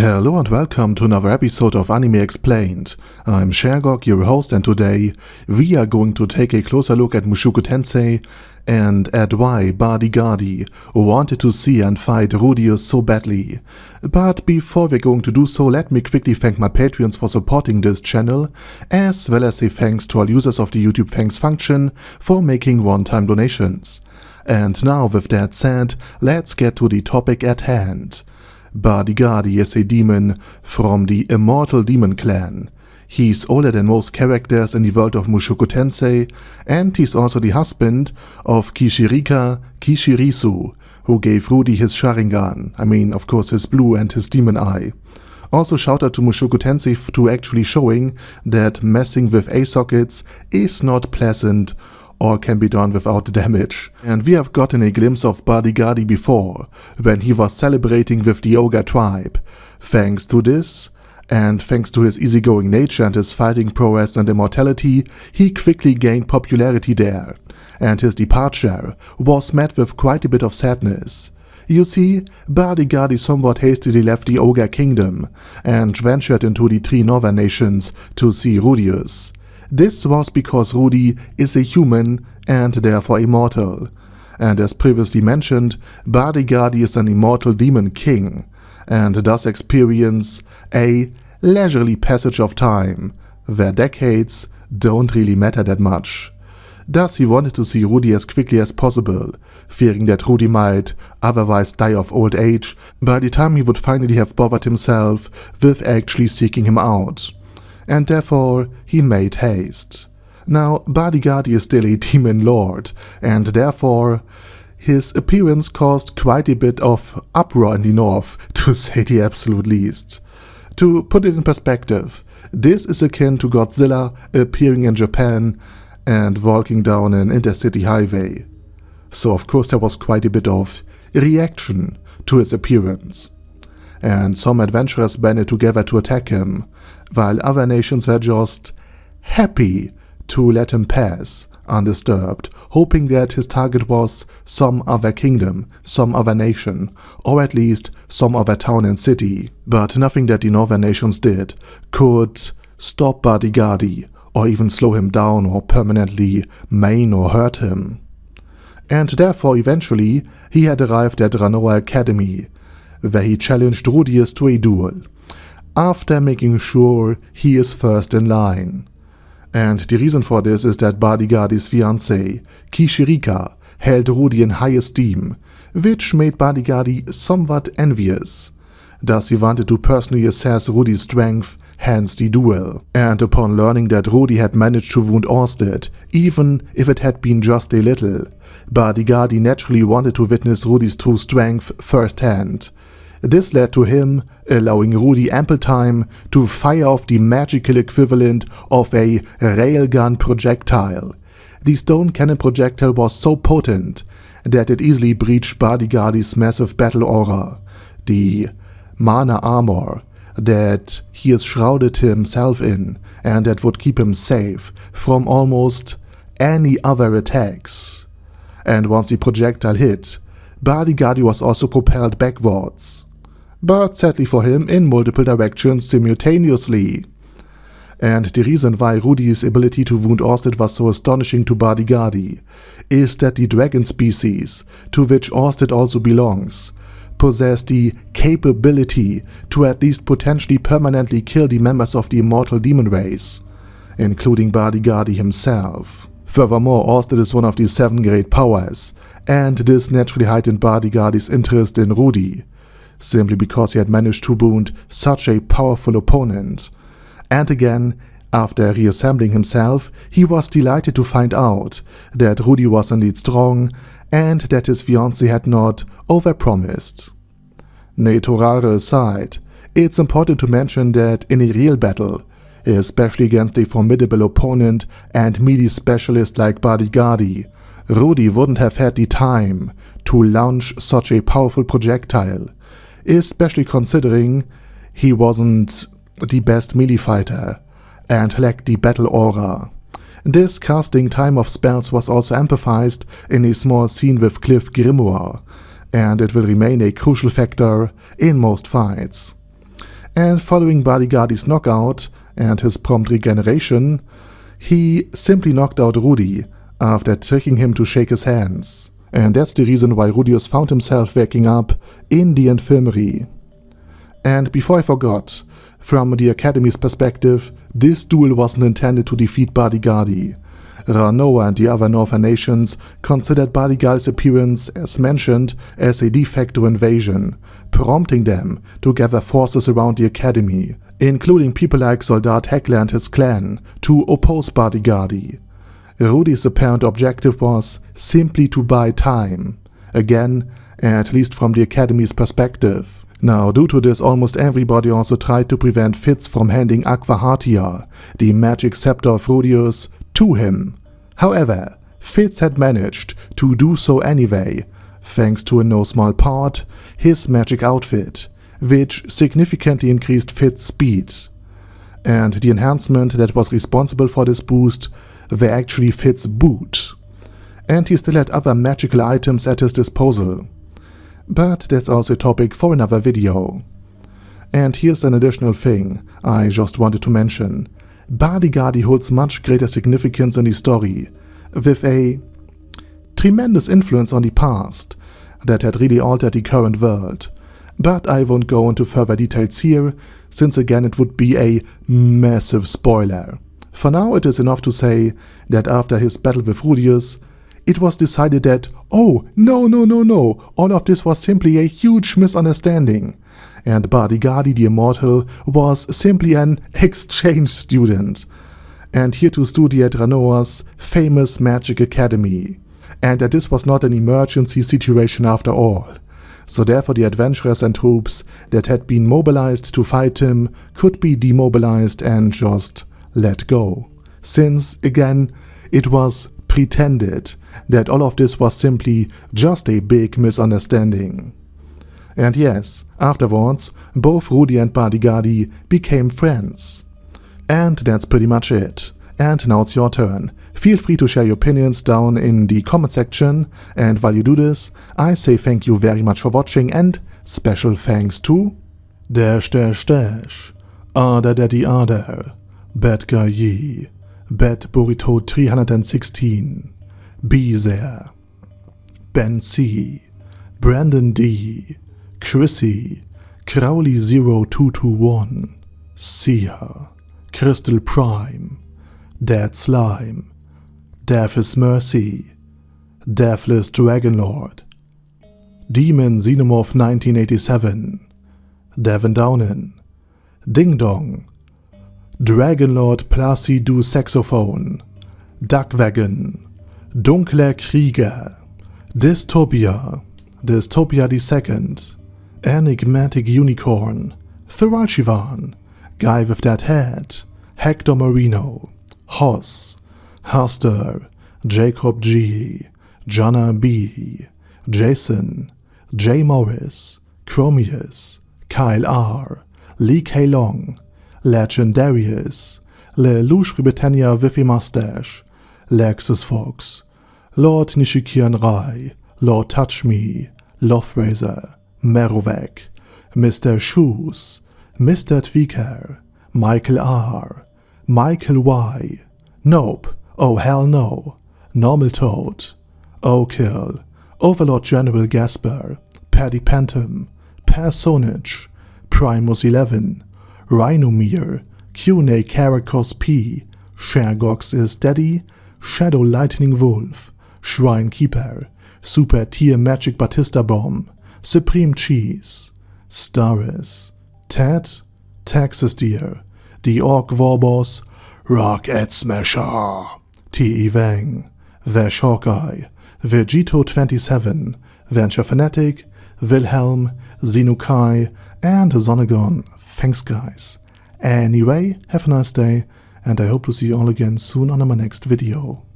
Hello and welcome to another episode of Anime Explained. I'm Shergog, your host, and today we are going to take a closer look at Mushoku Tensei and at why Badigadi wanted to see and fight Rudeus so badly. But before we're going to do so, let me quickly thank my Patreons for supporting this channel, as well as say thanks to all users of the YouTube thanks function for making one-time donations. And now with that said, let's get to the topic at hand. Badigadi is a demon from the Immortal Demon Clan. He's older than most characters in the world of Mushoku Tensei, and he's also the husband of Kishirika Kishirisu, who gave Rudy his Sharingan, of course his blue and his demon eye. Also shout out to Mushoku Tensei to actually showing that messing with A-sockets is not pleasant or can be done without damage. And we have gotten a glimpse of Badigadi before, when he was celebrating with the Ogre tribe. Thanks to this, and thanks to his easygoing nature and his fighting prowess and immortality, he quickly gained popularity there, and his departure was met with quite a bit of sadness. You see, Badigadi somewhat hastily left the Ogre kingdom, and ventured into the three northern nations to see Rudeus. This was because Rudy is a human and therefore immortal. And as previously mentioned, Badigadi is an immortal demon king, and does experience a leisurely passage of time, where decades don't really matter that much. Thus he wanted to see Rudy as quickly as possible, fearing that Rudy might otherwise die of old age by the time he would finally have bothered himself with actually seeking him out. And therefore he made haste. Now, Badigadi is still a demon lord, and therefore his appearance caused quite a bit of uproar in the north, to say the absolute least. To put it in perspective, this is akin to Godzilla appearing in Japan and walking down an intercity highway. So of course there was quite a bit of reaction to his appearance. And some adventurers banded together to attack him, while other nations were just happy to let him pass undisturbed, hoping that his target was some other kingdom, some other nation, or at least some other town and city. But nothing that the northern nations did could stop Badigadi, or even slow him down or permanently maim or hurt him. And therefore eventually he had arrived at Ranoa Academy, where he challenged Rudeus to a duel, after making sure he is first in line. And the reason for this is that Badigadi's fiancée, Kishirika, held Rudy in high esteem, which made Badigadi somewhat envious. Thus he wanted to personally assess Rudy's strength, hence the duel. And upon learning that Rudy had managed to wound Orsted, even if it had been just a little, Badigadi naturally wanted to witness Rudy's true strength firsthand. This led to him allowing Rudy ample time to fire off the magical equivalent of a railgun projectile. The stone cannon projectile was so potent that it easily breached Badigadi's massive battle aura, the mana armor that he has shrouded himself in, and that would keep him safe from almost any other attacks. And once the projectile hit, Badigadi was also propelled backwards, but sadly for him in multiple directions simultaneously. And the reason why Rudy's ability to wound Orsted was so astonishing to Badigadi is that the dragon species, to which Orsted also belongs, possess the capability to at least potentially permanently kill the members of the immortal demon race, including Badigadi himself. Furthermore, Orsted is one of the 7 great powers, and this naturally heightened Badigadi's interest in Rudy, simply because he had managed to wound such a powerful opponent. And again, after reassembling himself, he was delighted to find out that Rudy was indeed strong and that his fiancée had not overpromised. Netorare aside, it's important to mention that in a real battle, especially against a formidable opponent and melee specialist like Badigadi, Rudy wouldn't have had the time to launch such a powerful projectile, especially considering he wasn't the best melee fighter and lacked the battle aura. This casting time of spells was also emphasized in a small scene with Cliff Grimoire, and it will remain a crucial factor in most fights. and following Badigadi's knockout and his prompt regeneration, he simply knocked out Rudy after tricking him to shake his hands. And that's the reason why Rudeus found himself waking up in the infirmary. And before I forgot, from the Academy's perspective, this duel wasn't intended to defeat Badigadi. Ranoa and the other northern nations considered Badigadi's appearance, as mentioned, as a de facto invasion, prompting them to gather forces around the Academy, including people like Soldat Heckler and his clan, to oppose Badigadi. Rudy's apparent objective was simply to buy time, again, at least from the Academy's perspective. Now, due to this, almost everybody also tried to prevent Fitz from handing Aqua Hartia, the magic scepter of Rudeus, to him. However, Fitz had managed to do so anyway, thanks to in no small part his magic outfit, which significantly increased Fitz's speed. And the enhancement that was responsible for this boost were actually Fitz's boot. And he still had other magical items at his disposal. But that's also a topic for another video. And here's an additional thing I just wanted to mention. Badigadi holds much greater significance in the story, with a tremendous influence on the past that had really altered the current world. But I won't go into further details here, since again it would be a massive spoiler. For now it is enough to say that after his battle with Rudeus, it was decided that, oh, no, all of this was simply a huge misunderstanding, and Badigadi the Immortal was simply an exchange student, and here to study at Ranoa's famous magic academy, and that this was not an emergency situation after all. So therefore the adventurers and troops that had been mobilized to fight him could be demobilized and just let go, since, again, it was pretended that all of this was simply just a big misunderstanding. And yes, afterwards, both Rudy and Badigadi became friends. And that's pretty much it. And now it's your turn. Feel free to share your opinions down in the comment section, and while you do this, I say thank you very much for watching, and special thanks to Ada Daddy Ada, Badigadi, Bad Burrito 316, Bezer, Ben C, Brandon D, Chrissy, Crowley 0221, Sia, Crystal Prime, Dead Slime, Death is Mercy, Deathless Dragonlord, Demon Xenomorph 1987, Devin Downen, Ding Dong, Dragonlord Plasi du Saxophone, Duckwagon, Dunkler Krieger, Dystopia, Dystopia II, Enigmatic Unicorn, Thiralshivan, Guy with That Head, Hector Marino, Hoss, Huster, Jacob G, Jana B, Jason, J. Morris, Chromius, Kyle R, Lee K. Long, Legendarius, Lelouch Britannia with a Mustache, Lexus Fox, Lord Nishikian Rai, Lord Touch Me, Loverazor, Merovec, Mr. Shoes, Mr. Tweaker, Michael R, Michael Y, Nope, Oh Hell No, Normal Toad, O'Kill, Overlord General Gasper, Paddy Pantom, Personage, Primus 11, Rhinomere, Q&A Caracos P, Shergox is Daddy, Shadow Lightning Wolf, Shrine Keeper, Super Tier Magic Batista Bomb, Supreme Cheese, Staris, Ted, Texas Deer, The Orc Warboss, Rocket Smasher, T.E. Wang, Vash Hawkeye, Vegito 27, Venture Fanatic, Wilhelm, Xenukai, and Zonagon. Thanks guys. Anyway, have a nice day, and I hope to see you all again soon on my next video.